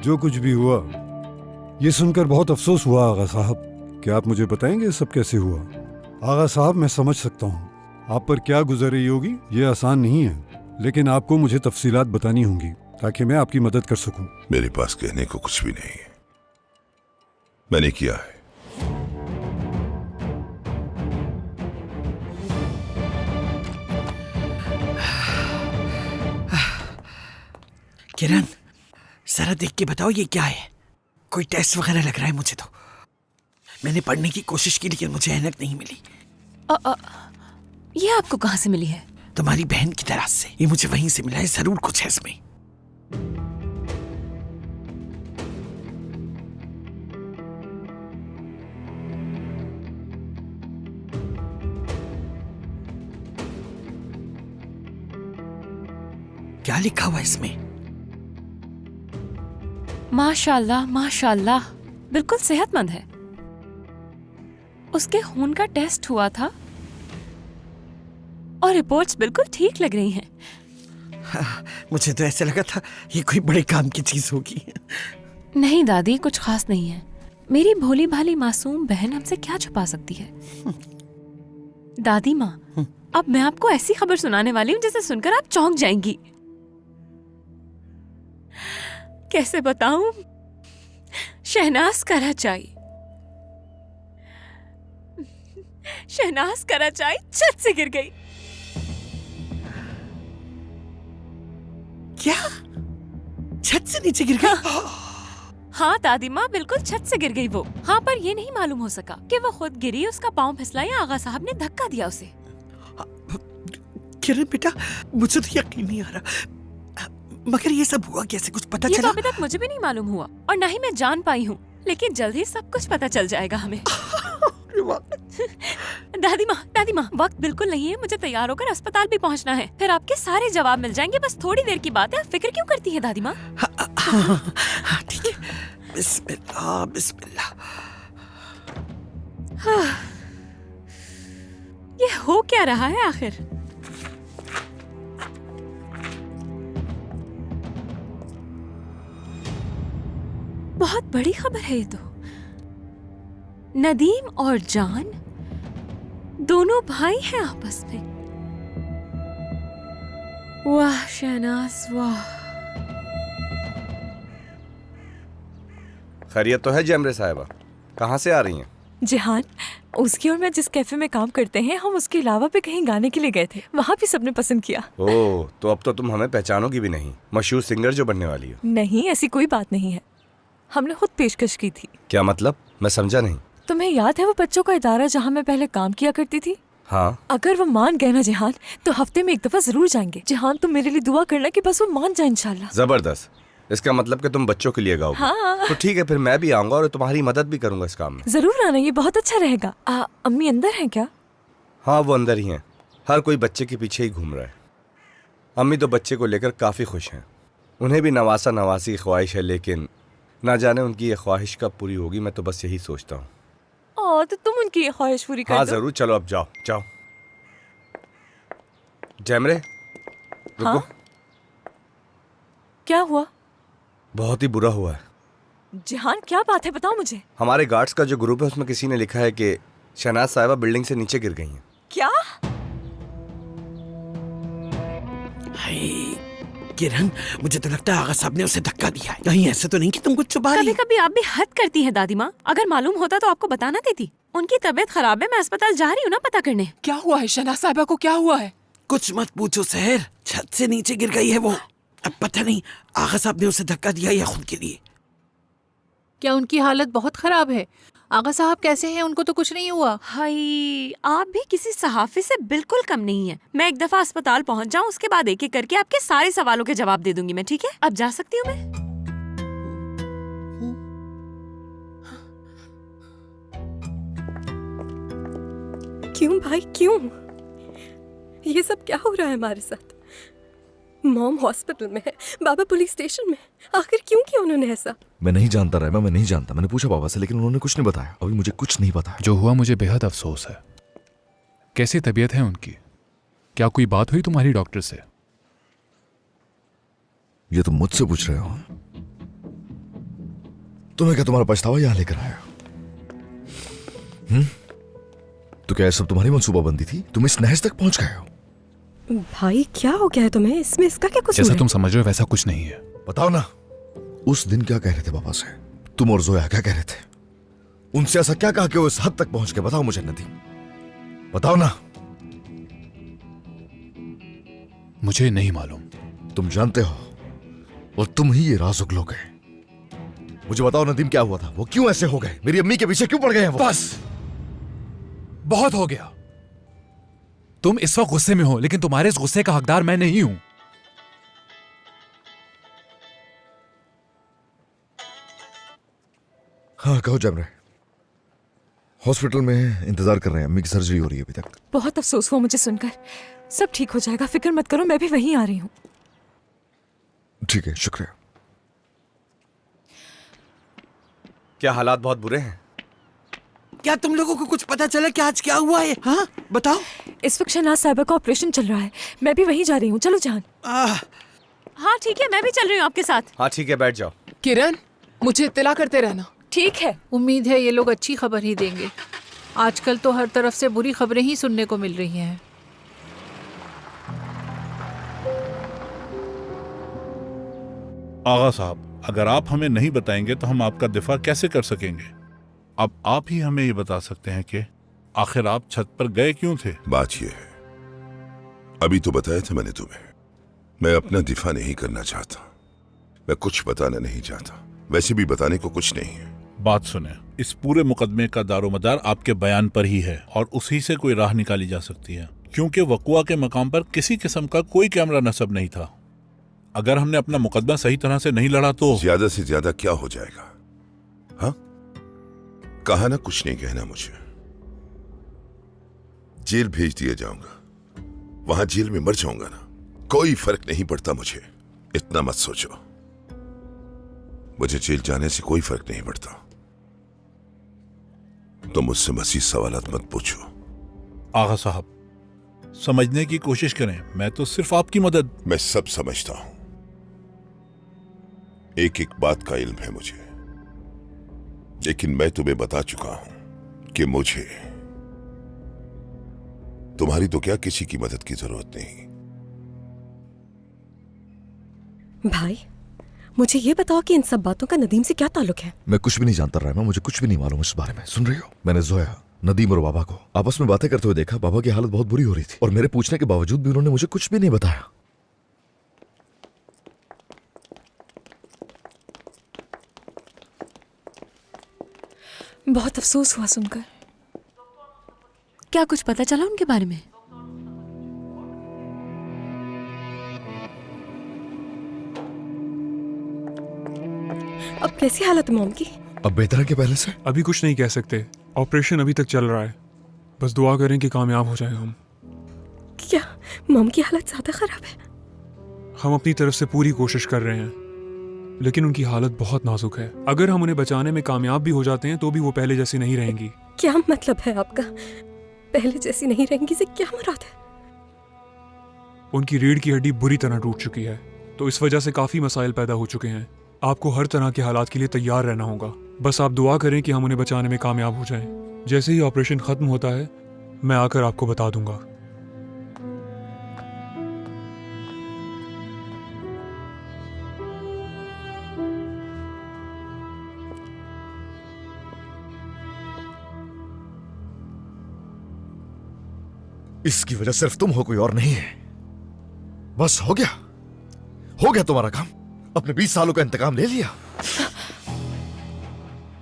जो कुछ भी हुआ, ये सुनकर बहुत अफसोस हुआ आगा साहब। क्या आप मुझे बताएंगे ये सब कैसे हुआ? आगा साहब, मैं समझ सकता हूँ आप पर क्या गुजर रही होगी, ये आसान नहीं है, लेकिन आपको मुझे तफसीलात बतानी होंगी ताकि मैं आपकी मदद कर सकूं। मेरे पास कहने को कुछ भी नहीं है, मैंने किया है। किरण, जरा देख के बताओ ये क्या है? कोई टेस्ट वगैरह लग रहा है मुझे तो। मैंने पढ़ने की कोशिश की लेकिन मुझे ऐनक नहीं मिली। ये आपको कहाँ से मिली है? तुम्हारी बहन की तरह से। ये मुझे वहीं से मिला है, जरूर कुछ है इसमें। क्या लिखा हुआ है इसमें? माशाल्लाह माशाल्लाह, बिल्कुल सेहतमंद है। उसके खून का टेस्ट हुआ था और रिपोर्ट्स बिल्कुल ठीक लग रही हैं। हाँ, मुझे तो ऐसा लगा था ये कोई बड़े काम की चीज होगी। नहीं दादी, कुछ खास नहीं है। मेरी भोली भाली मासूम बहन हमसे क्या छुपा सकती है? दादी माँ, अब मैं आपको ऐसी खबर सुनाने वाली हूँ जिसे सुनकर आप चौंक जाएंगी। कैसे बताऊं? शहनाज कराचाई छत से गिर गई। क्या? छत से नीचे गिर गई? हाँ दादी माँ, बिल्कुल छत से गिर गई वो। हाँ, पर ये नहीं मालूम हो सका कि वो खुद गिरी, उसका पाँव फिसला या आगा साहब ने धक्का दिया उसे। किरण बेटा, मुझे तो यकीन नहीं आ रहा, मगर ये सब हुआ कैसे? कुछ पता ये चला? तो अभी तक मुझे भी नहीं मालूम हुआ और न ही मैं जान पाई हूँ, लेकिन जल्द ही सब कुछ पता चल जाएगा हमें। दादी माँ, वक्त बिल्कुल नहीं है, मुझे तैयार होकर अस्पताल भी पहुँचना है, फिर आपके सारे जवाब मिल जाएंगे। बस थोड़ी देर की बात है, आप फिक्र क्यों करती है दादी माँ? ठीक है, बिस्मिल्लाह बिस्मिल्लाह। ये हो क्या रहा है आखिर? बहुत बड़ी खबर है ये तो। नदीम और जान दोनों भाई हैं आपस में। वाह शहनाज वाह। खैरियत तो है जमरे साहिबा, कहाँ से आ रही हैं? जिहान, उसकी और मैं जिस कैफे में काम करते हैं, हम उसके अलावा भी कहीं गाने के लिए गए थे, वहाँ भी सबने पसंद किया। ओह, तो अब तो तुम हमें पहचानोगी भी नहीं, मशहूर सिंगर जो बनने वाली हो। नहीं, ऐसी कोई बात नहीं है, हमने खुद पेशकश की थी। क्या मतलब? मैं समझा नहीं। तुम्हें याद है वो बच्चों का इदारा जहाँ मैं पहले काम किया करती थी? हाँ। अगर वो मान गए ना जिहान, तो हफ्ते में एक दफा जरूर जाएंगे। जिहान, तुम मेरे लिए दुआ करना कि बस वो मान जाए इंशाल्लाह। जबरदस्त। इसका मतलब कि तुम बच्चों के लिए गाओगे? हाँ। तो ठीक है, फिर मैं भी आऊंगा और तुम्हारी मदद भी करूंगा इस काम में। जरूर आना, ये बहुत अच्छा रहेगा। अम्मी अंदर हैं क्या? हाँ, वो अंदर ही हैं। हर कोई बच्चे के पीछे ही घूम रहा है। अम्मी तो बच्चे को लेकर काफी खुश हैं। उन्हें भी नवासा नवासी की ख्वाहिश है, लेकिन ना जाने उनकी ये ख्वाहिश कब पूरी होगी। मैं तो बस यही सोचता हूँ। तो तुम उनकी ये ख्वाहिश पूरी कर दो। हाँ जरूर, चलो अब जाओ जाओ। जैमरे, रुको। हाँ? क्या हुआ? बहुत ही बुरा हुआ है। जिहान, क्या बात है, बताओ मुझे। हमारे गार्ड्स का जो ग्रुप है उसमें किसी ने लिखा है कि शहनाज साहिबा बिल्डिंग से नीचे गिर गई हैं। क्या? किरण, मुझे तो लगता है आगा साहब ने उसे धक्का दिया है। कहीं ऐसे तो नहीं कि तुम कुछ छुपा रही? कभी कभी आप भी हद करती है दादी माँ। अगर मालूम होता तो आपको बताना देती। उनकी तबीयत खराब है, मैं अस्पताल जा रही हूँ ना पता करने। क्या हुआ है शहनाज साहिबा को, क्या हुआ है? कुछ मत पूछो सहर, छत से नीचे गिर गई है वो। अब पता नहीं आगा साहब ने उसे धक्का दिया या खुद के लिए। क्या उनकी हालत बहुत खराब है? आगा साहब कैसे हैं? उनको तो कुछ नहीं हुआ। हाय, आप भी किसी सहाफी से बिल्कुल कम नहीं है। मैं एक दफा अस्पताल पहुंच जाऊं, उसके बाद एक एक करके आपके सारे सवालों के जवाब दे दूंगी मैं, ठीक है? अब जा सकती हूँ मैं? क्यों भाई, क्यों? ये सब क्या हो रहा है हमारे साथ? मॉम हॉस्पिटल में है, बाबा पुलिस स्टेशन में। आखिर क्यों किया उन्होंने ऐसा? मैं नहीं जानता रहमा, मैं नहीं जानता। मैंने पूछा बाबा से, लेकिन उन्होंने कुछ नहीं बताया। अभी मुझे कुछ नहीं पता। जो हुआ मुझे बेहद अफसोस है। कैसी तबीयत है उनकी? क्या कोई बात हुई तुम्हारी डॉक्टर से? ये तुम मुझसे पूछ रहे हो? तुम्हें क्या तुम्हारा पछतावा यहां लेकर आया? तो क्या ये सब तुम्हारी मंसूबाबंदी थी? तुम इस नहज तक पहुंच गए हो? भाई क्या हो गया है तुम्हें? इसमें इसका क्या कसूर जैसा है? तुम समझ रहे हो वैसा कुछ नहीं है। बताओ ना, उस दिन क्या कह रहे थे पापा से? तुम और जोया क्या कह रहे थे? उनसे ऐसा क्या कहा कि वो इस हद तक पहुंच गए? बताओ मुझे नदीम, बताओ ना। मुझे नहीं मालूम। तुम जानते हो और तुम ही ये राज उगलोगे। मुझे बताओ नदीम, क्या हुआ था? वो क्यों ऐसे हो गए? मेरी अम्मी के पीछे क्यों पड़ गए हैं वो? बस, बहुत हो गया। तुम इस वक्त गुस्से में हो, लेकिन तुम्हारे इस गुस्से का हकदार मैं नहीं हूं। हाँ कहो जमरे। हॉस्पिटल में इंतजार कर रहे हैं, अम्मी की सर्जरी हो रही है अभी तक। बहुत अफसोस हुआ मुझे सुनकर। सब ठीक हो जाएगा, फिक्र मत करो, मैं भी वहीं आ रही हूँ। ठीक है, शुक्रिया। क्या हालात बहुत बुरे हैं? क्या तुम लोगों को कुछ पता चला कि आज क्या हुआ है? हाँ बताओ। इस वक्त शहनाज साहिबा का ऑपरेशन चल रहा है, मैं भी वहीं जा रही हूँ। चलो जान। हाँ ठीक है, मैं भी चल रही हूँ आपके साथ। हाँ ठीक है, बैठ जाओ। किरण, मुझे इत्तला करते रहना। ठीक है। उम्मीद है ये लोग अच्छी खबर ही देंगे। आजकल तो हर तरफ से बुरी खबरें ही सुनने को मिल रही हैं। आगा साहब, अगर आप हमें नहीं बताएंगे तो हम आपका दिफा कैसे कर सकेंगे? अब आप ही हमें ये बता सकते हैं कि आखिर आप छत पर गए क्यों थे? बात यह है, अभी तो बताया था मैंने तुम्हें, मैं अपना दिफा नहीं करना चाहता, मैं कुछ बताना नहीं चाहता। वैसे भी बताने को कुछ नहीं है। बात सुने, इस पूरे मुकदमे का दारोमदार आपके बयान पर ही है और उसी से कोई राह निकाली जा सकती है, क्योंकि वकुआ के मकाम पर किसी किस्म का कोई कैमरा नस्ब नहीं था। अगर हमने अपना मुकदमा सही तरह से नहीं लड़ा तो ज्यादा से ज्यादा क्या हो जाएगा? हाँ, कहा ना कुछ नहीं कहना मुझे। जेल भेज दिया जाऊंगा, वहां जेल में मर जाऊंगा ना, कोई फर्क नहीं पड़ता मुझे। इतना मत सोचो, मुझे जेल जाने से कोई फर्क नहीं पड़ता। तो मुझसे मज़ीद सवालात मत पूछो। आगा साहब, समझने की कोशिश करें, मैं तो सिर्फ आपकी मदद। मैं सब समझता हूं, एक एक बात का इल्म है मुझे, लेकिन मैं तुम्हें बता चुका हूं कि मुझे तुम्हारी तो क्या किसी की मदद की जरूरत नहीं। भाई मुझे ये बताओ कि इन सब बातों का नदीम से क्या ताल्लुक है? मैं कुछ भी नहीं जानता रायमा, मुझे कुछ भी नहीं मालूम इस बारे में। सुन रही हो, मैंने जोया, नदीम और बाबा को आपस में बातें करते हुए देखा। बाबा की हालत बहुत बुरी हो रही थी और मेरे पूछने के बावजूद भी उन्होंने मुझे कुछ भी नहीं बताया। बहुत अफसोस हुआ सुनकर। क्या कुछ पता चला उनके बारे में? अब कैसी हालत है मॉम की? अब बेहतर है कि पहले से? अभी कुछ नहीं कह सकते, ऑपरेशन अभी तक चल रहा है। बस दुआ करें कि कामयाब हो जाए हम। क्या मॉम की हालत ज्यादा खराब है? हम अपनी तरफ से पूरी कोशिश कर रहे हैं, लेकिन उनकी हालत बहुत नाजुक है। अगर हम उन्हें बचाने में कामयाब भी हो जाते हैं तो भी वो पहले जैसी नहीं रहेंगी। क्या मतलब है आपका? पहले जैसी नहीं रहेंगी से क्या मुराद है? उनकी रीढ़ की हड्डी बुरी तरह टूट चुकी है, तो इस वजह से काफी मसाइल पैदा हो चुके हैं। आपको हर तरह के हालात के लिए तैयार रहना होगा। बस आप दुआ करें कि हम उन्हें बचाने में कामयाब हो जाएं। जैसे ही ऑपरेशन खत्म होता है मैं आकर आपको बता दूंगा। इसकी वजह सिर्फ तुम हो, कोई और नहीं है। बस हो गया तुम्हारा काम। अपने 20 सालों का इंतकाम ले लिया।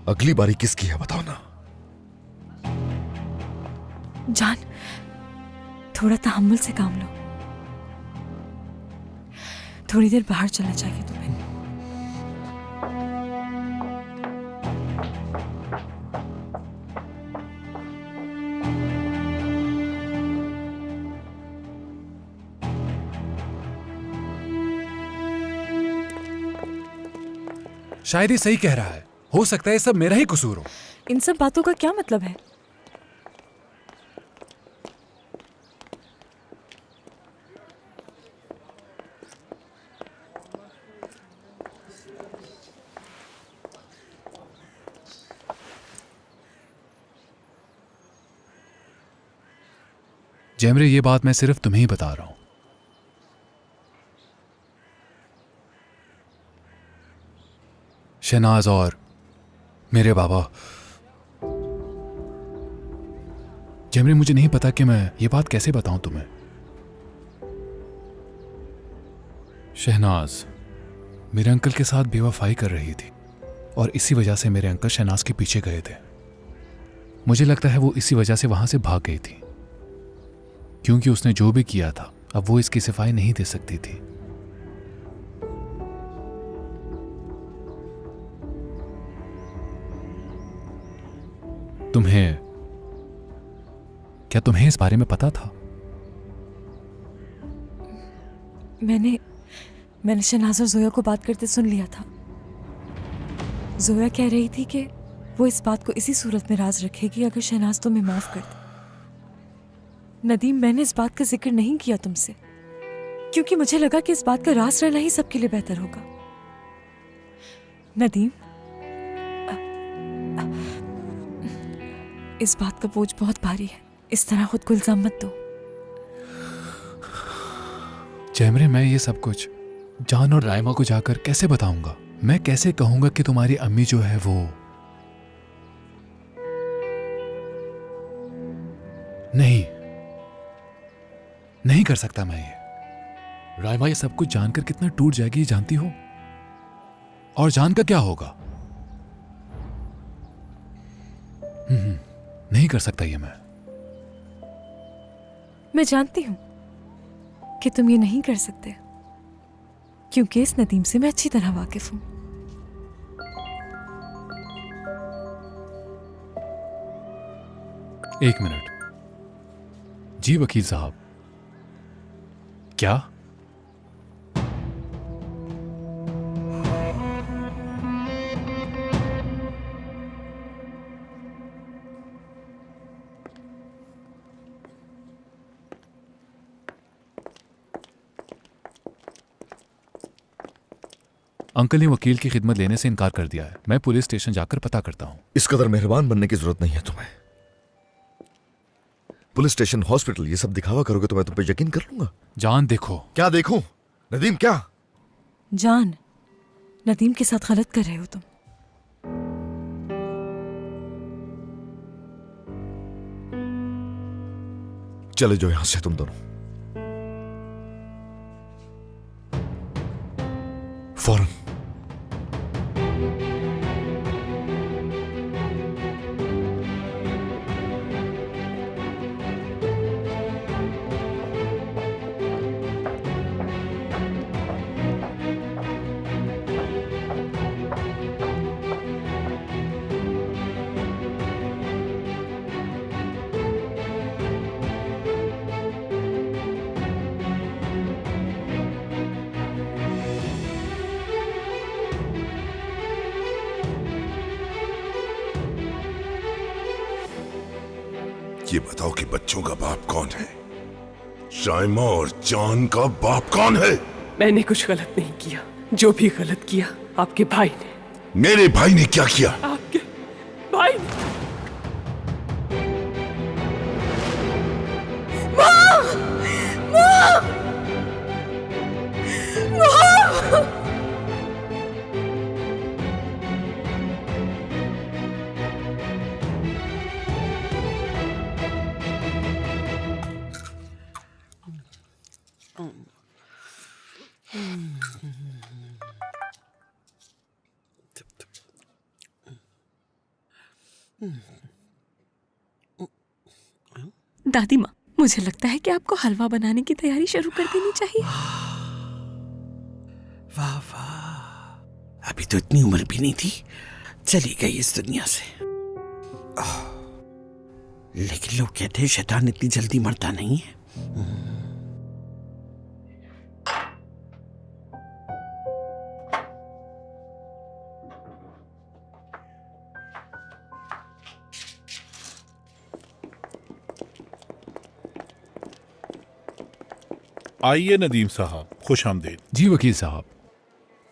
अगली बारी किसकी है बताओ ना। जान, थोड़ा तहम्मुल से काम लो। थोड़ी देर बाहर चलना चाहिए तुम्हें। शायद ये सही कह रहा है, हो सकता है ये सब मेरा ही कसूर हो। इन सब बातों का क्या मतलब है? जैमरे, ये बात मैं सिर्फ तुम्हें ही बता रहा हूं। शहनाज और मेरे बाबा। जैमरे, मुझे नहीं पता कि मैं ये बात कैसे बताऊं तुम्हें। शहनाज मेरे अंकल के साथ बेवफाई कर रही थी और इसी वजह से मेरे अंकल शहनाज के पीछे गए थे। मुझे लगता है वो इसी वजह से वहां से भाग गई थी, क्योंकि उसने जो भी किया था अब वो इसकी सफाई नहीं दे सकती थी। क्या तुम्हें इस बारे में पता था? मैंने शहनाज और जोया को बात करते सुन लिया था। जोया कह रही थी कि वो इस बात को इसी सूरत में राज रखेगी अगर शहनाज तुम्हें माफ कर दे। नदीम, मैंने इस बात का जिक्र नहीं किया तुमसे क्योंकि मुझे लगा कि इस बात का राज रहना ही सबके लिए बेहतर होगा। नदीम, इस बात का बोझ बहुत भारी है, इस तरह खुद को इल्जाम मत दो। जैमरे, मैं ये सब कुछ जान और रायमा को जाकर कैसे बताऊंगा? मैं कैसे कहूंगा कि तुम्हारी अम्मी जो है वो नहीं कर सकता मैं ये। रायमा ये सब कुछ जानकर कितना टूट जाएगी, जानती हो? और जानकर क्या होगा? नहीं कर सकता ये मैं जानती हूं कि तुम ये नहीं कर सकते क्योंकि इस नदीम से मैं अच्छी तरह वाकिफ हूं। एक मिनट। जी वकील साहब, क्या? अंकल ने वकील की खिदमत लेने से इनकार कर दिया है। मैं पुलिस स्टेशन जाकर पता करता हूं। इस कदर मेहरबान बनने की जरूरत नहीं है तुम्हें। पुलिस स्टेशन, हॉस्पिटल, ये सब दिखावा करोगे तो मैं तुम पे यकीन कर लूंगा। जान देखो। क्या देखूं? नदीम, क्या? जान, नदीम के साथ गलत कर रहे हो तुम। चले जाओ यहां से तुम दोनों फौरन। ये बताओ कि बच्चों का बाप कौन है? शाइमा और जान का बाप कौन है? मैंने कुछ गलत नहीं किया। जो भी गलत किया आपके भाई ने। मेरे भाई ने क्या किया? आपके भाई ने। दादी माँ, मुझे लगता है कि आपको हलवा बनाने की तैयारी शुरू कर देनी चाहिए। वाह वाह, अभी तो इतनी उम्र भी नहीं थी, चली गई इस दुनिया से। लेकिन लोग कहते हैं शैतान इतनी जल्दी मरता नहीं है। आइए नदीम साहब, खुश आमदीद। जी वकील साहब।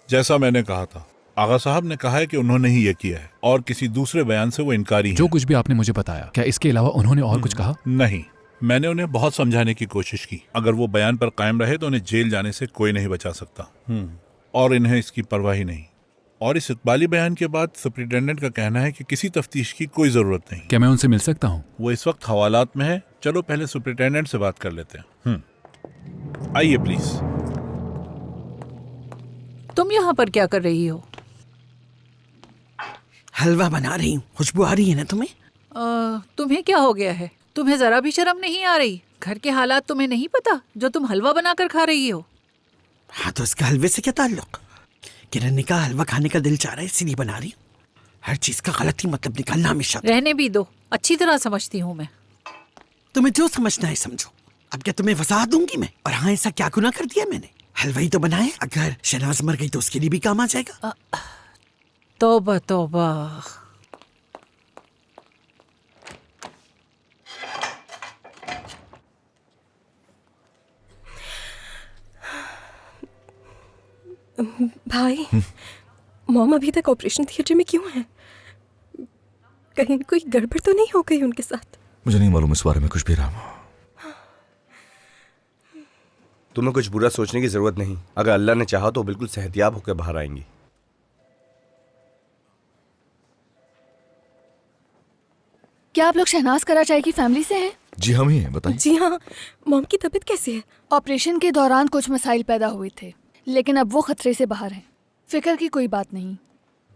जैसा मैंने कहा था, आगा साहब ने कहा है कि उन्होंने ही ये किया है और किसी दूसरे बयान से वो इनकारी हैं। जो कुछ भी आपने मुझे बताया, क्या इसके अलावा उन्होंने और कुछ कहा? नहीं, मैंने उन्हें बहुत समझाने की कोशिश की, अगर वो बयान पर कायम रहे तो उन्हें जेल जाने से कोई नहीं बचा सकता। और इन्हें इसकी परवाह ही नहीं। और इस इकबाली बयान के बाद सुप्रिंटेंडेंट का कहना है कि किसी तफ्तीश की कोई जरूरत नहीं। क्या मैं उनसे मिल सकता हूँ? वो इस वक्त हवालात में है। चलो पहले सुप्रिंटेंडेंट से बात कर लेते हैं। आइए प्लीज। तुम यहाँ पर क्या कर रही हो? हलवा बना रही हूँ। खुशबू आ रही है ना तुम्हें? तुम्हें क्या हो गया है? तुम्हें जरा भी शर्म नहीं आ रही? घर के हालात तुम्हें नहीं पता जो तुम हलवा बनाकर खा रही हो? हाँ तो इसका हलवे से क्या ताल्लुक? किरण ने कहा हलवा खाने का दिल चाह रहा है इसीलिए बना रही हूँ। हर चीज का गलत ही मतलब निकालना हमेशा। रहने भी दो, अच्छी तरह समझती हूँ मैं। तुम्हें जो समझना है समझो। अब क्या तुम्हें वसाहत दूंगी मैं? और हाँ, ऐसा क्या गुनाह कर दिया मैंने? हलवा ही तो बनाए। अगर शहनाज मर गई तो उसके लिए भी काम आ जाएगा। तौबा तौबा। भाई, मॉम अभी तक ऑपरेशन थिएटर में क्यों है? कहीं कोई गड़बड़ तो नहीं हो गई उनके साथ? मुझे नहीं मालूम इस बारे में कुछ भी, राम। तुम्हें कुछ बुरा सोचने की जरूरत नहीं। अगर अल्लाह ने चाहा तो बिल्कुल सेहतियाब होकर बाहर आएंगी। क्या आप लोग शहनाज कराचाई की फैमिली से हैं? जी हम ही हैं, बताइए। जी हाँ। मॉम की तबीयत कैसी है? ऑपरेशन के दौरान कुछ मसाइल पैदा हुए थे, लेकिन अब वो खतरे से बाहर हैं। फिक्र की कोई बात नहीं।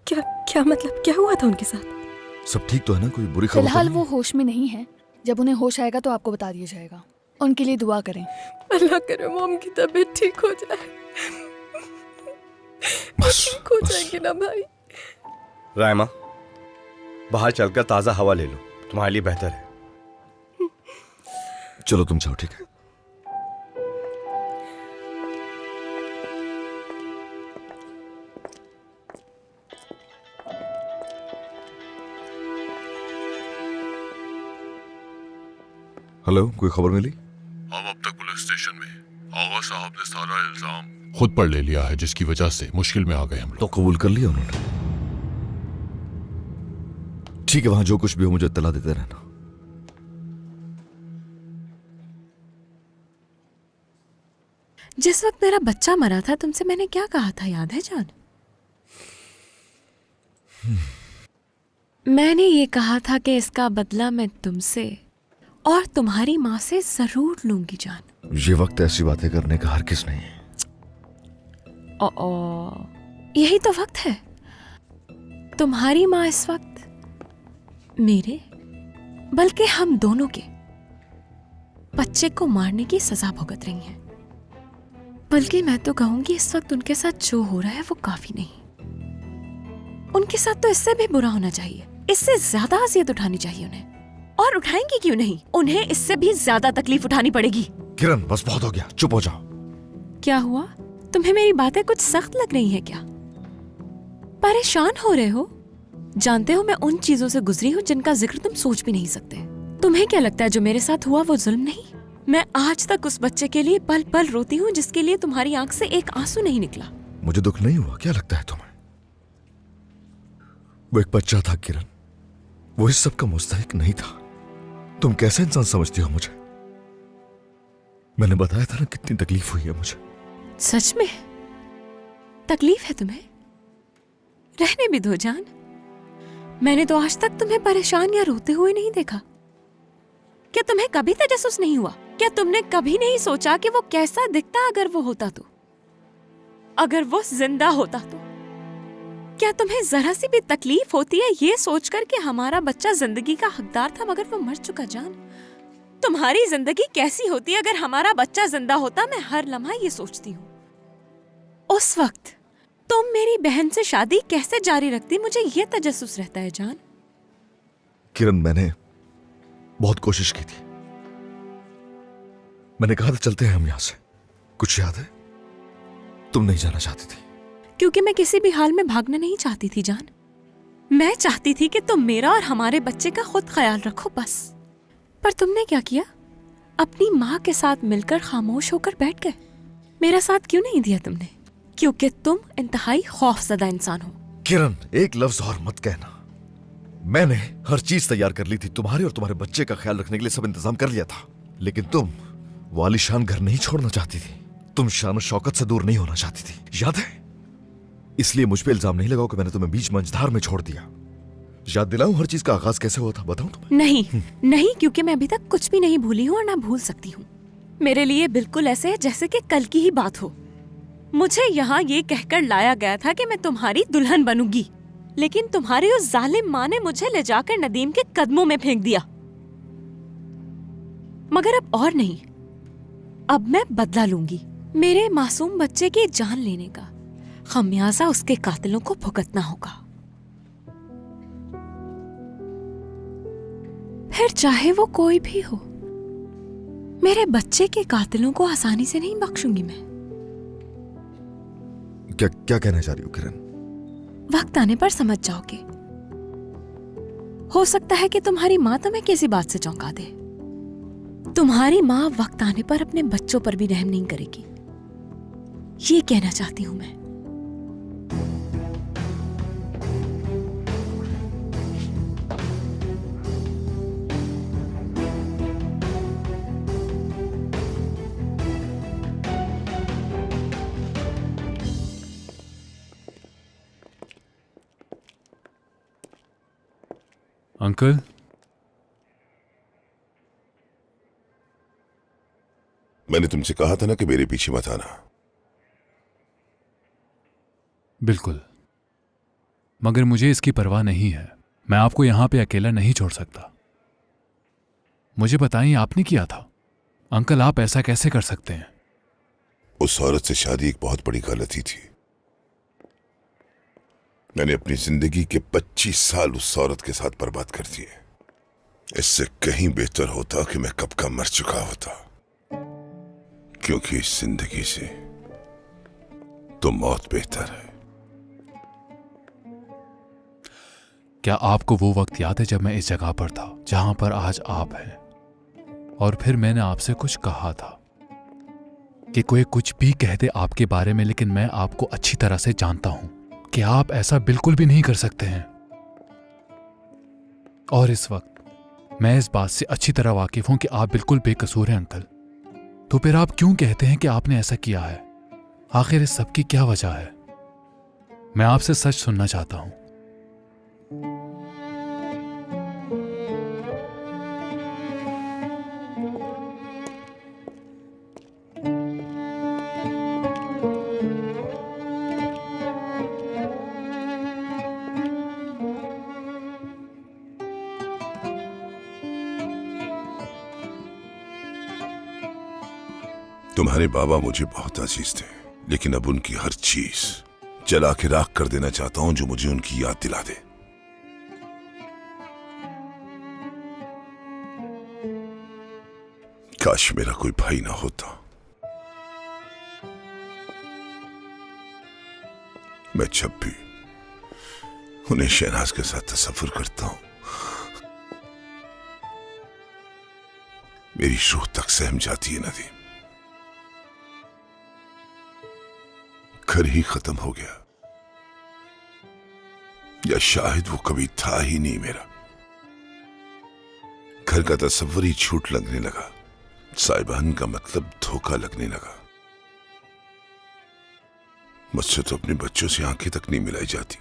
क्या क्या मतलब, क्या हुआ था उनके साथ? सब ठीक तो है ना? कोई बुरी खबर? फिलहाल वो होश में नहीं है। जब उन्हें होश आएगा तो आपको बता दिया जाएगा। उनके लिए दुआ करें। अल्लाह करे मॉम की तबीयत ठीक हो जाए। ठीक हो जाएगी ना भाई? रायमा, बाहर चलकर ताज़ा हवा ले लो, तुम्हारे लिए बेहतर है। चलो तुम जाओ, ठीक है? हेलो, कोई खबर मिली? हम अब तक पुलिस स्टेशन में आगा साहब ने सारा इल्जाम खुद पर ले लिया है, जिसकी वजह से मुश्किल में आ गए हम लोग। तो कबूल कर लिया उन्होंने? ठीक है, वहां जो कुछ भी हो मुझे इत्तला देते रहना। जिस वक्त मेरा बच्चा मरा था तुमसे मैंने क्या कहा था, याद है जान? मैंने ये कहा था कि इसका बदला मैं तुमसे और तुम्हारी माँ से जरूर लूंगी जान। ये वक्त ऐसी बातें करने का हर किस नहीं है। यही तो वक्त है। तुम्हारी माँ इस वक्त मेरे, बल्कि हम दोनों के बच्चे को मारने की सजा भुगत रही हैं। बल्कि मैं तो कहूंगी इस वक्त उनके साथ जो हो रहा है वो काफी नहीं। उनके साथ तो इससे भी बुरा होना चाहिए, इससे ज्यादा अजियत उठानी चाहिए उन्हें। और उठाएंगी क्यों नहीं? उन्हें इससे भी ज्यादा तकलीफ उठानी पड़ेगी। किरण, बस बहुत हो गया, चुप हो जाओ। क्या हुआ? तुम्हें मेरी बातें कुछ सख्त लग रही हैं क्या? परेशान हो रहे हो? जानते हो मैं उन चीजों से गुजरी हूँ जिनका जिक्र तुम सोच भी नहीं सकते। तुम्हें क्या लगता है जो मेरे साथ हुआ वो जुल्म नहीं? मैं आज तक उस बच्चे के लिए पल पल रोती हूँ जिसके लिए तुम्हारी आंख से एक आंसू नहीं निकला। मुझे दुख नहीं हुआ? क्या लगता है तुम्हें? वो एक बच्चा था किरण, वो इस सब का मुस्तहिक नहीं था। तुम कैसे इंसान समझती हो मुझे? मैंने बताया था ना कितनी तकलीफ हुई है मुझे। सच में तकलीफ है तुम्हें? रहने भी दो जान। मैंने तो आज तक तुम्हें परेशान या रोते हुए नहीं देखा। क्या तुम्हें कभी तजस्सुस नहीं हुआ? क्या तुमने कभी नहीं सोचा कि वो कैसा दिखता अगर वो होता तो? अगर वो जिंदा होता तो? क्या तुम्हें जरा सी भी तकलीफ होती है ये सोचकर कि हमारा बच्चा जिंदगी का हकदार था मगर वो मर चुका? जान, तुम्हारी जिंदगी कैसी होती अगर हमारा बच्चा जिंदा होता? मैं हर लम्हा ये सोचती हूँ। उस वक्त तुम मेरी बहन से शादी कैसे जारी रखती, मुझे ये तजस्सुस रहता है जान। किरण, मैंने बहुत कोशिश की थी। मैंने कहा था चलते हैं हम यहां से, कुछ याद है? तुम नहीं जाना चाहती थी। क्योंकि मैं किसी भी हाल में भागना नहीं चाहती थी जान। मैं चाहती थी कि तुम मेरा और हमारे बच्चे का खुद ख्याल रखो बस। पर तुमने क्या किया? अपनी माँ के साथ मिलकर खामोश होकर बैठ गए। मेरा साथ क्यों नहीं दिया तुमने? क्योंकि तुम इंतहाई खौफजदा इंसान हो। किरण, एक लफ्ज और मत कहना। मैंने हर चीज तैयार कर ली थी, तुम्हारे और तुम्हारे बच्चे का ख्याल रखने के लिए सब इंतजाम कर लिया था। लेकिन तुम वो आलीशान घर नहीं छोड़ना चाहती थी। तुम शान और शौकत से दूर नहीं होना चाहती थी, याद है? इसलिए मुझ पे इल्जाम नहीं लगाओ कि मैंने तुम्हें बीच मंझधार में छोड़ दिया। याद दिलाऊं हर चीज का आगाज कैसे हुआ था, बताऊं तुम्हें? नहीं नहीं, क्योंकि मैं अभी तक कुछ भी नहीं भूली हूँ और ना भूल सकती हूँ। मेरे लिए बिल्कुल ऐसे है जैसे कि कल की ही बात हो। मुझे यहाँ ये कहकर लाया गया था कि मैं तुम्हारी दुल्हन बनूंगी, लेकिन तुम्हारी उस जालिम माँ ने मुझे ले जाकर नदीम के कदमों में फेंक दिया। मगर अब और नहीं, अब मैं बदला लूंगी। मेरे मासूम बच्चे की जान लेने का खमियाजा उसके कातिलों को भुगतना होगा। फिर चाहे वो कोई भी हो, मेरे बच्चे के कातिलों को आसानी से नहीं बख्शूंगी मैं। क्या कहना चाह रही हो किरण? वक्त आने पर समझ जाओगे। हो सकता है कि तुम्हारी माँ तुम्हें किसी बात से चौंका दे। तुम्हारी माँ वक्त आने पर अपने बच्चों पर भी रहम नहीं करेगी, ये कहना चाहती हूं मैं। अंकल, मैंने तुमसे कहा था ना कि मेरे पीछे मत आना। बिल्कुल, मगर मुझे इसकी परवाह नहीं है। मैं आपको यहां पे अकेला नहीं छोड़ सकता। मुझे बताइए, आपने किया था? अंकल, आप ऐसा कैसे कर सकते हैं? उस औरत से शादी एक बहुत बड़ी गलती थी। मैंने अपनी जिंदगी के 25 साल उस औरत के साथ बर्बाद कर दिए। इससे कहीं बेहतर होता कि मैं कब का मर चुका होता, क्योंकि इस जिंदगी से तो मौत बेहतर है। क्या आपको वो वक्त याद है जब मैं इस जगह पर था जहां पर आज आप हैं? और फिर मैंने आपसे कुछ कहा था कि कोई कुछ भी कह दे आपके बारे में, लेकिन मैं आपको अच्छी तरह से जानता हूं कि आप ऐसा बिल्कुल भी नहीं कर सकते हैं। और इस वक्त मैं इस बात से अच्छी तरह वाकिफ हूं कि आप बिल्कुल बेकसूर हैं अंकल। तो फिर आप क्यों कहते हैं कि आपने ऐसा किया है? आखिर इस सब की क्या वजह है? मैं आपसे सच सुनना चाहता हूं। तुम्हारे बाबा मुझे बहुत अजीज थे, लेकिन अब उनकी हर चीज जला के राख कर देना चाहता हूं जो मुझे उनकी याद दिला दे। काश मेरा कोई भाई ना होता। मैं जब भी उन्हें शहनाज के साथ तसव्वुर करता हूं, मेरी रूह तक सहम जाती है। नदीम, घर ही खत्म हो गया, या शायद वो कभी था ही नहीं मेरा। घर का तस्वर ही झूठ लगने लगा, साहिबान का मतलब धोखा लगने लगा। मुझसे तो अपने बच्चों से आंखें तक नहीं मिलाई जाती।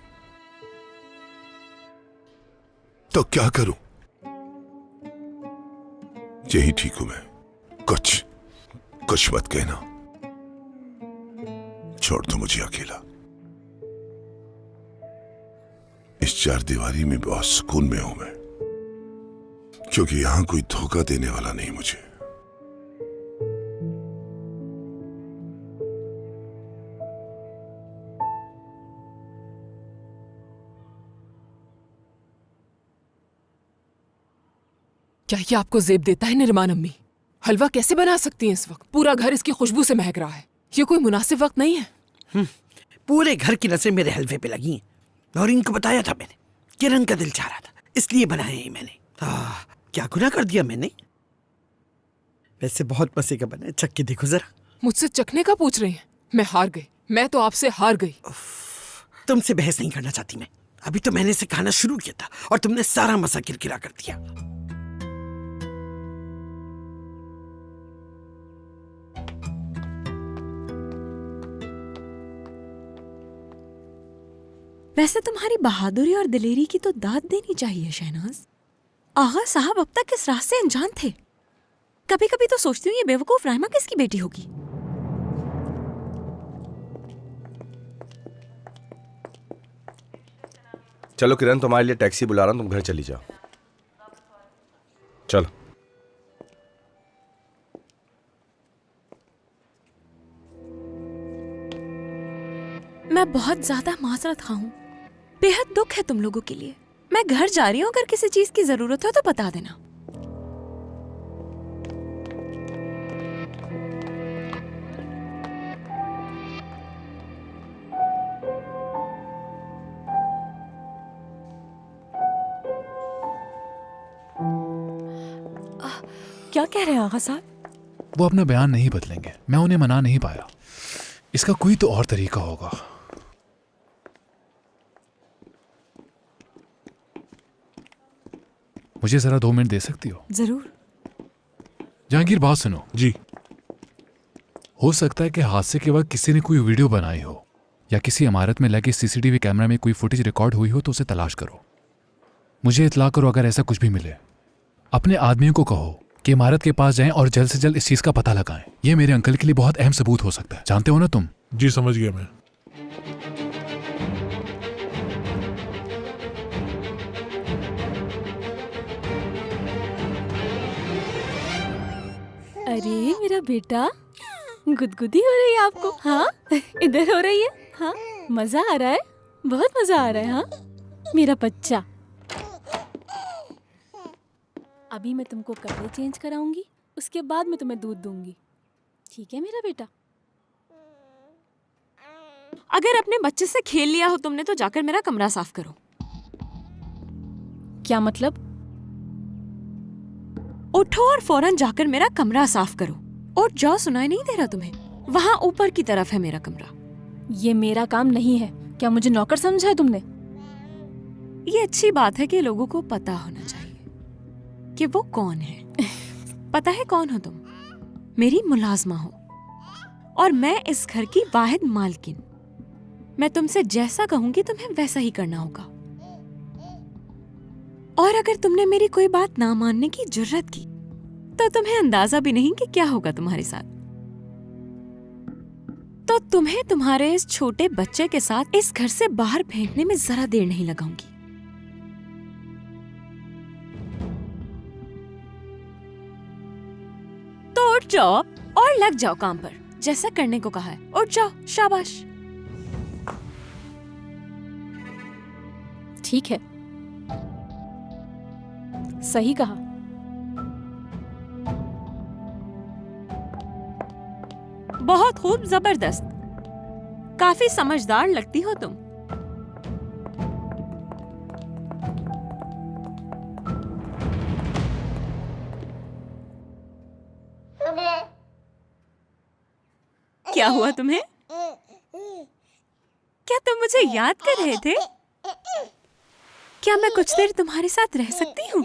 तो क्या करूं? यही ठीक हूं मैं। कुछ मत कहना, छोड़ दो मुझे अकेला। इस चार दीवारी में बहुत सुकून में हूं मैं, क्योंकि यहां कोई धोखा देने वाला नहीं मुझे। क्या ये आपको जेब देता है निर्माण अम्मी? हलवा कैसे बना सकती हैं इस वक्त? पूरा घर इसकी खुशबू से महक रहा है। ये कोई मुनासिब वक्त नहीं है। पूरे घर की नजरें मेरे हलवे पे लगी हैं और इनको बताया था मैंने। किरण का दिल चाह रहा था, इसलिए बनाया ही मैंने। क्या गुनाह कर दिया मैंने? वैसे बहुत मजे का बना है, चख के देखो जरा। मुझसे चखने का पूछ रही हैं? मैं हार गई, मैं तो आपसे हार गई। तुमसे बहस नहीं करना चाहती मैं। अभी तो मैंने इसे खाना शुरू किया था और तुमने सारा मसा किरकिरा कर दिया। वैसे तुम्हारी बहादुरी और दिलेरी की तो दाद देनी चाहिए शहनाज। आगा साहब अब तक इस रात से अनजान थे। कभी कभी तो सोचती हूँ ये बेवकूफ राहिमा किसकी बेटी होगी। चलो किरण, तुम्हारे लिए टैक्सी बुला रहा हूं, तुम घर चली जाओ। चलो। मैं बहुत ज्यादा माजरत खा हूं, बेहद दुख है तुम लोगों के लिए। मैं घर जा रही हूँ, अगर किसी चीज की जरूरत हो तो बता देना। क्या कह रहे हैं आगा साहब? वो अपना बयान नहीं बदलेंगे, मैं उन्हें मना नहीं पाया। इसका कोई तो और तरीका होगा। मुझे जरा 2 मिनट दे सकती हो? जरूर। जहांगीर, बात सुनो जी। हो सकता है कि हादसे के वक्त किसी ने कोई वीडियो बनाई हो या किसी इमारत में लगे सीसीटीवी कैमरा में कोई फुटेज रिकॉर्ड हुई हो तो उसे तलाश करो। मुझे इत्तला करो अगर ऐसा कुछ भी मिले। अपने आदमियों को कहो कि इमारत के पास जाएं और जल्द से जल्द इस चीज का पता लगाएं। ये मेरे अंकल के लिए बहुत अहम सबूत हो सकता है, जानते हो ना तुम? जी समझ गया मैं। अरे मेरा बेटा, गुदगुदी हो रही है आपको? हाँ इधर हो रही है? हाँ मजा आ रहा है? बहुत मजा आ रहा है? हाँ मेरा बच्चा। अभी मैं तुमको कपड़े चेंज कराऊंगी, उसके बाद मैं तुम्हें दूध दूंगी, ठीक है मेरा बेटा? अगर अपने बच्चे से खेल लिया हो तुमने तो जाकर मेरा कमरा साफ करो। क्या मतलब? उठो और फौरन जाकर मेरा कमरा साफ करो। और जाओ, सुनाई नहीं दे रहा तुम्हें? वहां ऊपर की तरफ है मेरा कमरा। ये मेरा काम नहीं है। क्या मुझे नौकर समझा है तुमने? ये अच्छी बात है कि लोगों को पता होना चाहिए कि वो कौन है। पता है कौन हो तुम? मेरी मुलाजमा हो और मैं इस घर की वाहिद मालकिन। मैं तुमसे जैसा कहूंगी तुम्हें वैसा ही करना होगा। और अगर तुमने मेरी कोई बात ना मानने की जुर्रत की तो तुम्हें अंदाजा भी नहीं कि क्या होगा तुम्हारे साथ। तो तुम्हें तुम्हारे इस छोटे बच्चे के साथ इस घर से बाहर फेंकने में जरा देर नहीं लगाऊंगी। तो उठ जाओ और लग जाओ काम पर, जैसा करने को कहा है। उठ जाओ, शाबाश। ठीक है, सही कहा। बहुत खूब, जबरदस्त। काफी समझदार लगती हो तुम। क्या हुआ तुम्हें? क्या तुम मुझे याद कर रहे थे? क्या मैं कुछ देर तुम्हारे साथ रह सकती हूँ?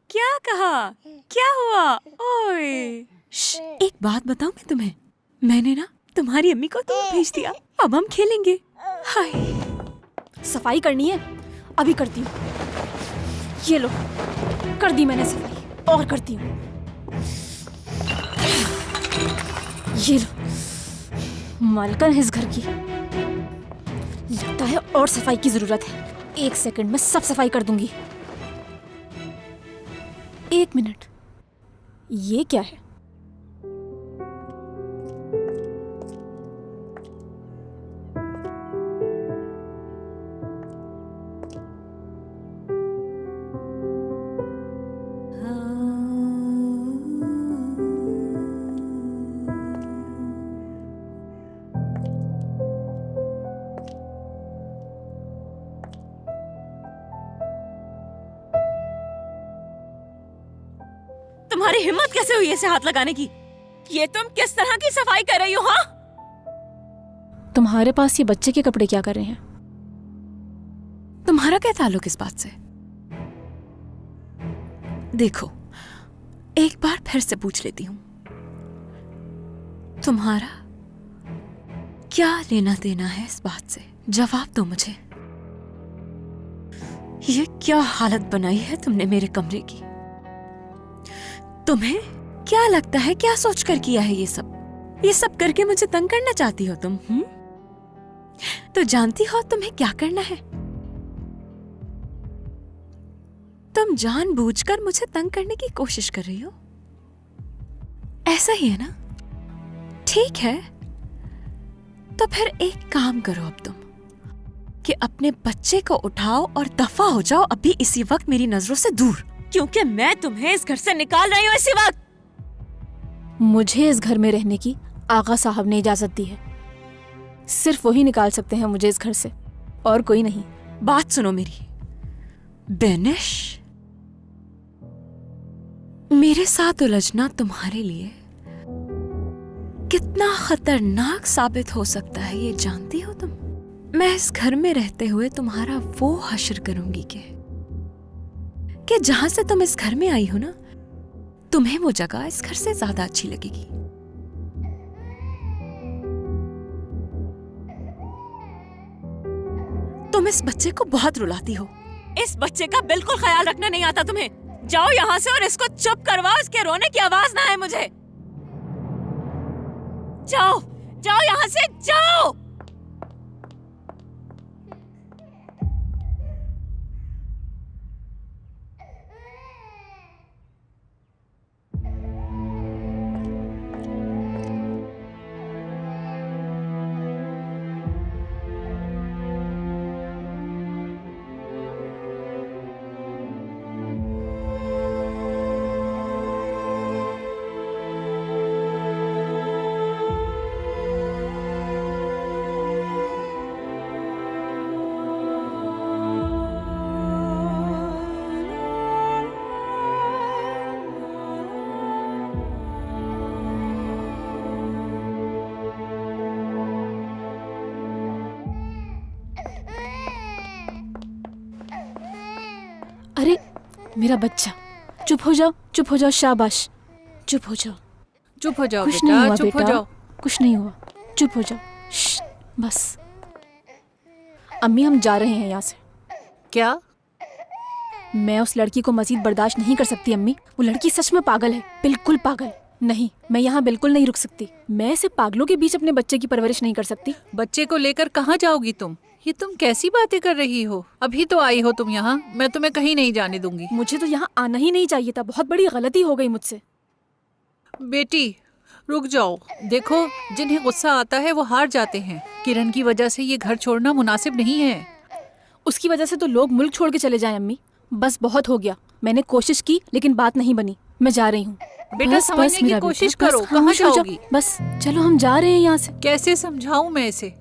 क्या कहा? क्या हुआ? ओए, एक बात बताऊं मैं तुम्हें? मैंने ना तुम्हारी अम्मी को दूध भेज दिया। अब हम खेलेंगे। हाय। सफाई करनी है? अभी करती हूँ। ये लो, कर दी मैंने सफाई, और करती हूँ। ये लो, मालकिन है इस घर की। लगता है और सफाई की जरूरत है। 1 सेकंड में सब सफाई कर दूंगी। 1 मिनट, ये क्या है? तुम्हारी हिम्मत कैसे हुई ऐसे हाथ लगाने की? ये तुम किस तरह की सफाई कर रही हो? हाँ, तुम्हारे पास ये बच्चे के कपड़े क्या कर रहे हैं? तुम्हारा क्या ताल्लुक इस बात से? देखो, एक बार फिर से पूछ लेती हूँ, तुम्हारा क्या लेना देना है इस बात से? जवाब दो मुझे। ये क्या हालत बनाई है तुमने मेरे कमरे की? तुम्हें क्या लगता है, क्या सोचकर किया है ये सब? ये सब करके मुझे तंग करना चाहती हो तुम? तो जानती हो तुम्हें क्या करना है? तुम जानबूझकर मुझे तंग करने की कोशिश कर रही हो, ऐसा ही है ना? ठीक है, तो फिर एक काम करो अब तुम कि अपने बच्चे को उठाओ और दफा हो जाओ अभी इसी वक्त मेरी नजरों से दूर, क्योंकि मैं तुम्हें इस घर से निकाल रही हूँ इसी वक्त। मुझे इस घर में रहने की आगा साहब ने इजाजत दी है। सिर्फ वही निकाल सकते हैं मुझे इस घर से, और कोई नहीं। बात सुनो मेरी बेनिश, मेरे साथ उलझना तुम्हारे लिए कितना खतरनाक साबित हो सकता है ये जानती हो तुम? मैं इस घर में रहते हुए तुम्हारा वो हश्र करूंगी कि जहां से तुम इस घर में आई हो ना, तुम्हें वो जगह इस घर से ज्यादा अच्छी लगेगी। तुम इस बच्चे को बहुत रुलाती हो। इस बच्चे का बिल्कुल ख्याल रखना नहीं आता तुम्हें। जाओ यहाँ से और इसको चुप करवाओ, इसके रोने की आवाज ना आए मुझे। जाओ जाओ यहाँ से, जाओ। अरे मेरा बच्चा, चुप हो जाओ, चुप हो जाओ, शाबाश, चुप हो जाओ। चुप हो जाओ कुछ बेटा, नहीं हुआ चुप हो बेटा, जाओ। कुछ नहीं हुआ, चुप हो जाओ। श्श, बस। अम्मी हम जा रहे हैं यहाँ से। क्या? मैं उस लड़की को मजीद बर्दाश्त नहीं कर सकती अम्मी। वो लड़की सच में पागल है, बिल्कुल पागल। नहीं, मैं यहाँ बिल्कुल नहीं रुक सकती। मैं ऐसे पागलों के बीच अपने बच्चे की परवरिश नहीं कर सकती। बच्चे को लेकर कहाँ जाओगी तुम? ये तुम कैसी बातें कर रही हो? अभी तो आई हो तुम यहाँ, मैं तुम्हें कहीं नहीं जाने दूंगी। मुझे तो यहाँ आना ही नहीं चाहिए था। बहुत बड़ी गलती हो गई मुझसे। बेटी रुक जाओ। देखो, जिन्हें गुस्सा आता है वो हार जाते हैं। किरण की वजह से ये घर छोड़ना मुनासिब नहीं है। उसकी वजह से तो लोग मुल्क छोड़ के चले जाएं अम्मी। बस बहुत हो गया। मैंने कोशिश की लेकिन बात नहीं बनी। मैं जा रही हूँ। बेटा समझने की कोशिश करो, कहाँ जाओगी? बस चलो हम जा रहे हैं यहाँ से। कैसे समझाऊं मैं इसे?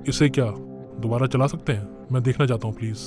इसे क्या दोबारा चला सकते हैं? मैं देखना चाहता हूँ प्लीज।